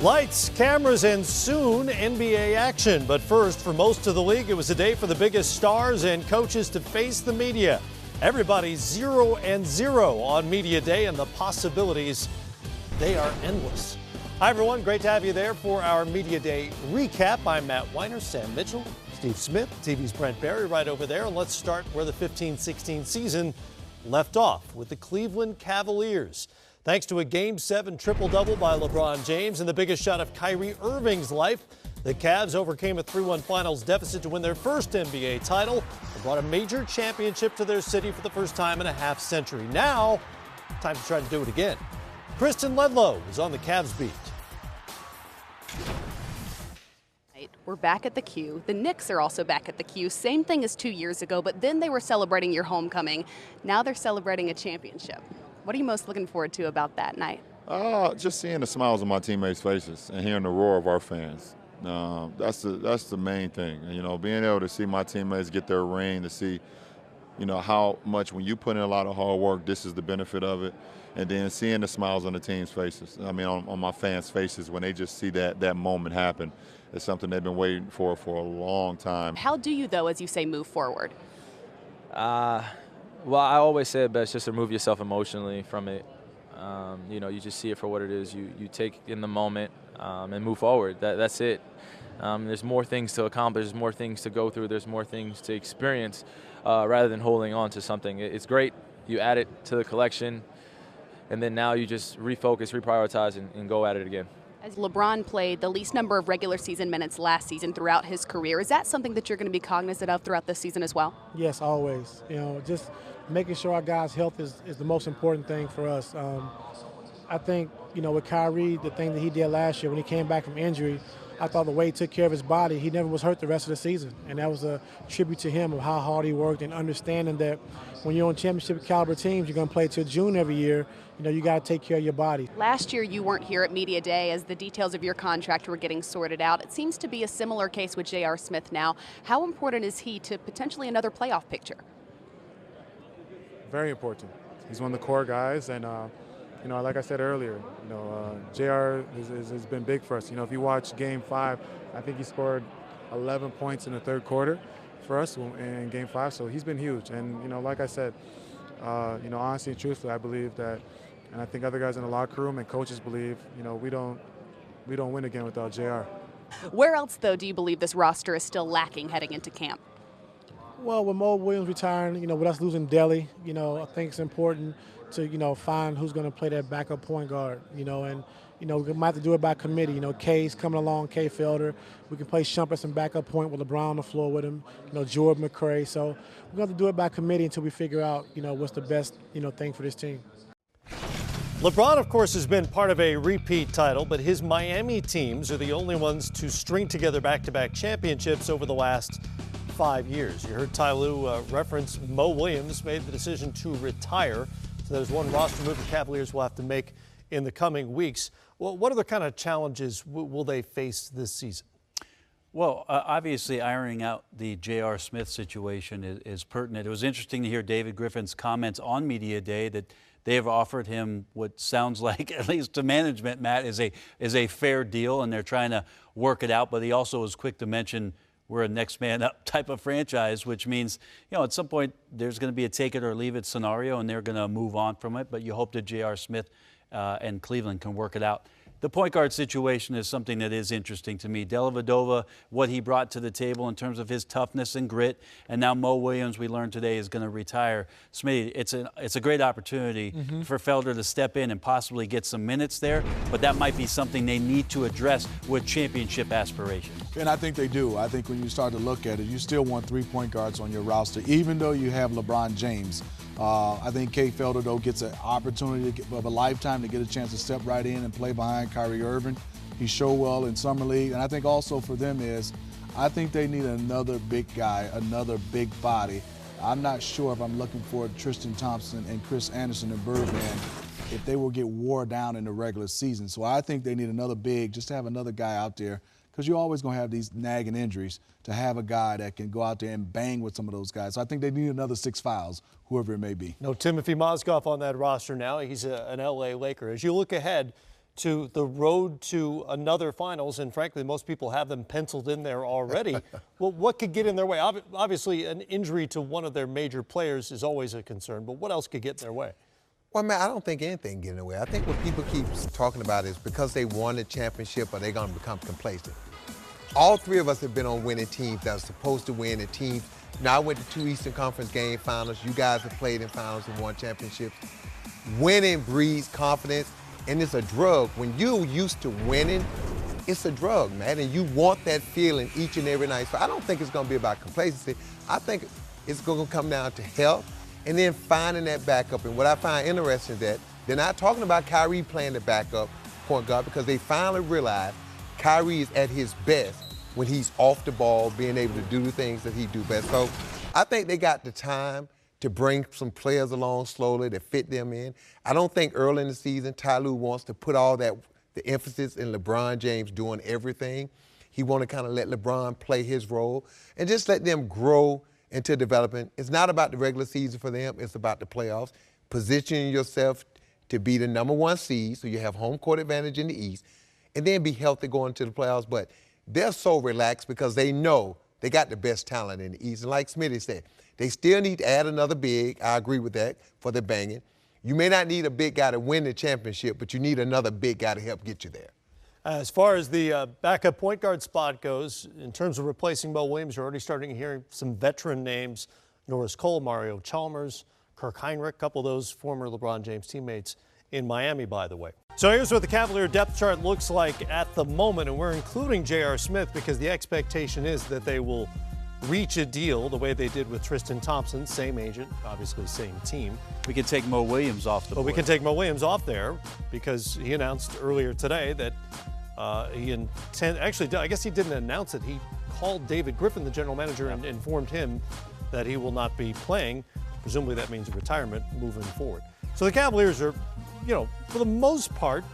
Lights, cameras, and soon NBA action. But first, for most of the league, it was a day for the biggest stars and coaches to face the media. Everybody's 0-0 on Media Day, and the possibilities, they are endless. Hi, everyone. Great to have you there for our Media Day recap. I'm Matt Weiner, Sam Mitchell, Steve Smith, TV's Brent Barry right over there. And let's start where the 15-16 season left off with the Cleveland Cavaliers. Thanks to a Game 7 triple-double by LeBron James and the biggest shot of Kyrie Irving's life, the Cavs overcame a 3-1 finals deficit to win their first NBA title and brought a major championship to their city for the first time in a half-century. Now, time to try to do it again. Kristen Ledlow is on the Cavs beat. We're back at the Q. The Knicks are also back at the Q. Same thing as 2 years ago, but then they were celebrating your homecoming. Now they're celebrating a championship. What are you most looking forward to about that night? Just seeing the smiles on my teammates' faces and hearing the roar of our fans. That's the main thing. You know, being able to see my teammates get their ring, to see, you know, how much when you put in a lot of hard work, this is the benefit of it. And then seeing the smiles on the team's faces. I mean, on my fans' faces when they just see that moment happen. It's something they've been waiting for a long time. How do you, though, as you say, move forward? Well, I always say it best just to remove yourself emotionally from it. You know, you just see it for what it is. You take in the moment and move forward. That's it. There's more things to accomplish. There's more things to go through. There's more things to experience rather than holding on to something. It's great. You add it to the collection, and then now you just refocus, reprioritize, and go at it again. As LeBron played the least number of regular season minutes last season throughout his career, is that something that you're going to be cognizant of throughout this season as well? Yes, always. You know, just making sure our guys' health is the most important thing for us. I think, you know, with Kyrie, the thing that he did last year when he came back from injury, I thought the way he took care of his body, he never was hurt the rest of the season. And that was a tribute to him of how hard he worked and understanding that when you're on championship caliber teams, you're going to play till June every year. You know, you got to take care of your body. Last year, you weren't here at Media Day as the details of your contract were getting sorted out. It seems to be a similar case with J.R. Smith now. How important is he to potentially another playoff picture? Very important. He's one of the core guys, and you know, like I said earlier, you know, JR has been big for us. You know, if you watch Game 5, I think he scored 11 points in the third quarter for us in Game 5, so he's been huge. And you know, like I said, you know, honestly and truthfully, I believe that, and I think other guys in the locker room and coaches believe, you know, we don't win again without JR. Where else, though, do you believe this roster is still lacking heading into camp? Well, with Mo Williams retiring, you know, with us losing Delly, you know, I think it's important to, you know, find who's going to play that backup point guard, you know, and, you know, we might have to do it by committee. You know, Kay's coming along, Kay Felder. We can play Shumpert some backup point with LeBron on the floor with him, you know, Jordan McCray. So we're going to have to do it by committee until we figure out, you know, what's the best, you know, thing for this team. LeBron, of course, has been part of a repeat title, but his Miami teams are the only ones to string together back-to-back championships over the last 5 years. You heard Ty Lue reference Mo Williams made the decision to retire. So there's one roster move the Cavaliers will have to make in the coming weeks. Well, what other kind of challenges will they face this season? Well, obviously ironing out the J.R. Smith situation is pertinent. It was interesting to hear David Griffin's comments on Media Day that they have offered him what sounds like, at least to management, Matt, is a fair deal, and they're trying to work it out. But he also was quick to mention we're a next man up type of franchise, which means, you know, at some point there's going to be a take it or leave it scenario, and they're going to move on from it. But you hope that J.R. Smith and Cleveland can work it out. The point guard situation is something that is interesting to me. Dellavedova, what he brought to the table in terms of his toughness and grit, and now Mo Williams, we learned today, is going to retire. Smitty, it's a great opportunity for Felder to step in and possibly get some minutes there, but that might be something they need to address with championship aspirations. And I think they do. I think when you start to look at it, you still want 3 point guards on your roster, even though you have LeBron James. I think Kay Felder, though, gets an opportunity of a lifetime to get a chance to step right in and play behind Kyrie Irving. He showed well in Summer League. And I think also for them I think they need another big guy, another big body. I'm not sure if I'm looking for Tristan Thompson and Chris Anderson and Birdman if they will get wore down in the regular season. So I think they need another big, just to have another guy out there, because you're always going to have these nagging injuries, to have a guy that can go out there and bang with some of those guys. So I think they need another 6 fouls, whoever it may be. No Timothy Mozgov on that roster now. He's an L.A. Laker. As you look ahead to the road to another finals, and frankly, most people have them penciled in there already. Well, what could get in their way? Obviously, an injury to one of their major players is always a concern, but what else could get in their way? Well, man, I don't think anything get in the way. I think what people keep talking about is because they won the championship, are they going to become complacent? All three of us have been on winning teams that are supposed to win, and teams. Now, I went to 2 Eastern Conference game finals. You guys have played in finals and won championships. Winning breeds confidence, and it's a drug. When you're used to winning, it's a drug, man, and you want that feeling each and every night. So I don't think it's going to be about complacency. I think it's going to come down to health and then finding that backup. And what I find interesting is that they're not talking about Kyrie playing the backup point guard because they finally realized Kyrie is at his best when he's off the ball, being able to do the things that he do best. So I think they got the time to bring some players along slowly to fit them in. I don't think early in the season Ty Lue wants to put all that, the emphasis in LeBron James doing everything. He want to kind of let LeBron play his role and just let them grow into development. It's not about the regular season for them, it's about the playoffs. Positioning yourself to be the #1 seed so you have home court advantage in the East, and then be healthy going into the playoffs. But they're so relaxed because they know they got the best talent in the East. And like Smitty said, they still need to add another big. I agree with that for the banging. You may not need a big guy to win the championship, but you need another big guy to help get you there. As far as the backup point guard spot goes, in terms of replacing Mo Williams, you're already starting to hear some veteran names. Norris Cole, Mario Chalmers, Kirk Heinrich, a couple of those former LeBron James teammates in Miami, by the way. So here's what the Cavalier depth chart looks like at the moment, and we're including J.R. Smith because the expectation is that they will reach a deal the way they did with Tristan Thompson, same agent, obviously same team. We could take Mo Williams off the board. But we can take Mo Williams off there because he announced earlier today that actually, I guess he didn't announce it. He called David Griffin, the general manager, and informed him that he will not be playing. Presumably that means a retirement moving forward. So the Cavaliers are, for the most part,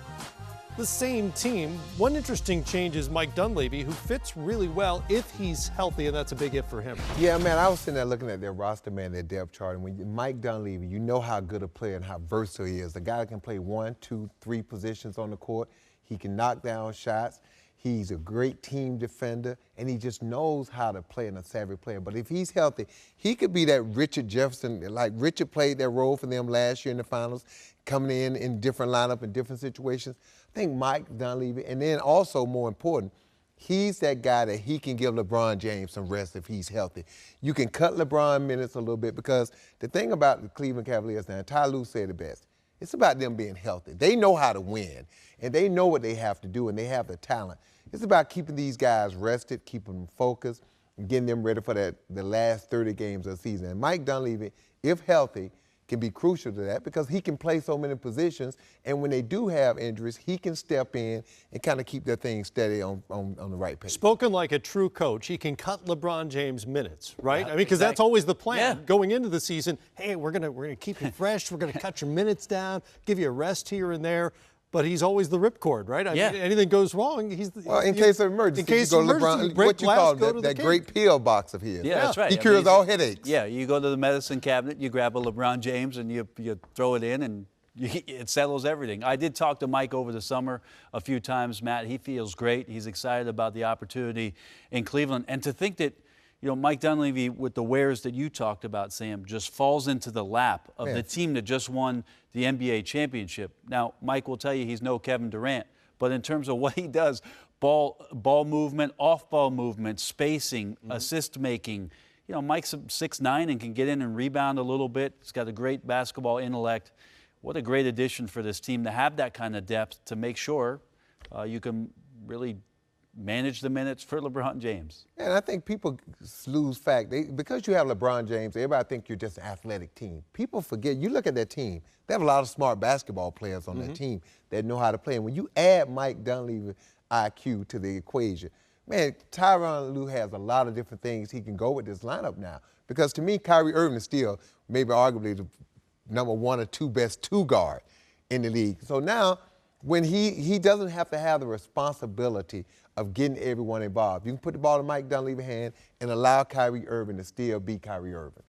the same team. One interesting change is Mike Dunleavy, who fits really well if he's healthy, and that's a big if for him. Yeah, man, I was sitting there looking at their roster, man, their depth chart, and when Mike Dunleavy, you know how good a player and how versatile he is. A guy that can play 1, 2, 3 positions on the court. He can knock down shots. He's a great team defender, and he just knows how to play in a savvy player. But if he's healthy, he could be that Richard Jefferson, like Richard played that role for them last year in the finals, coming in different lineup in different situations. I think Mike Dunleavy, and then also more important, he's that guy that he can give LeBron James some rest if he's healthy. You can cut LeBron minutes a little bit because the thing about the Cleveland Cavaliers now, Ty Lue said it best, it's about them being healthy. They know how to win, and they know what they have to do, and they have the talent. It's about keeping these guys rested, keeping them focused, and getting them ready for the last 30 games of the season. And Mike Dunleavy, if healthy, can be crucial to that because he can play so many positions, and when they do have injuries, he can step in and kind of keep their thing steady on the right pace. Spoken like a true coach, he can cut LeBron James minutes, right? Yeah, I mean, because that's always the plan going into the season. Hey, we're gonna keep you fresh. We're gonna cut your minutes down, give you a rest here and there. But he's always the ripcord, right? I mean, anything goes wrong, he's the, well, in case of emergency, in case you of go emergency, LeBron, what you call that king. great pill box of his. Yeah, that's right. He cures all headaches. Yeah, you go to the medicine cabinet, you grab a LeBron James, and you throw it in, and it settles everything. I did talk to Mike over the summer a few times, Matt. He feels great. He's excited about the opportunity in Cleveland. And to think that, Mike Dunleavy, with the wares that you talked about, Sam, just falls into the lap of the team that just won the NBA championship. Now, Mike will tell you he's no Kevin Durant, but in terms of what he does, ball movement, off-ball movement, spacing, assist making, Mike's 6'9" and can get in and rebound a little bit. He's got a great basketball intellect. What a great addition for this team to have that kind of depth to make sure you can really manage the minutes for LeBron James. And I think people lose fact. Because you have LeBron James, everybody think you're just an athletic team. People forget, you look at that team, they have a lot of smart basketball players on that team that know how to play. And when you add Mike Dunleavy IQ to the equation, man, Tyronn Lue has a lot of different things he can go with this lineup now. Because to me, Kyrie Irving is still maybe arguably the #1 or 2 best 2 guard in the league. So now, when he doesn't have to have the responsibility of getting everyone involved. You can put the ball in Mike Dunleavy's hand and allow Kyrie Irving to still be Kyrie Irving.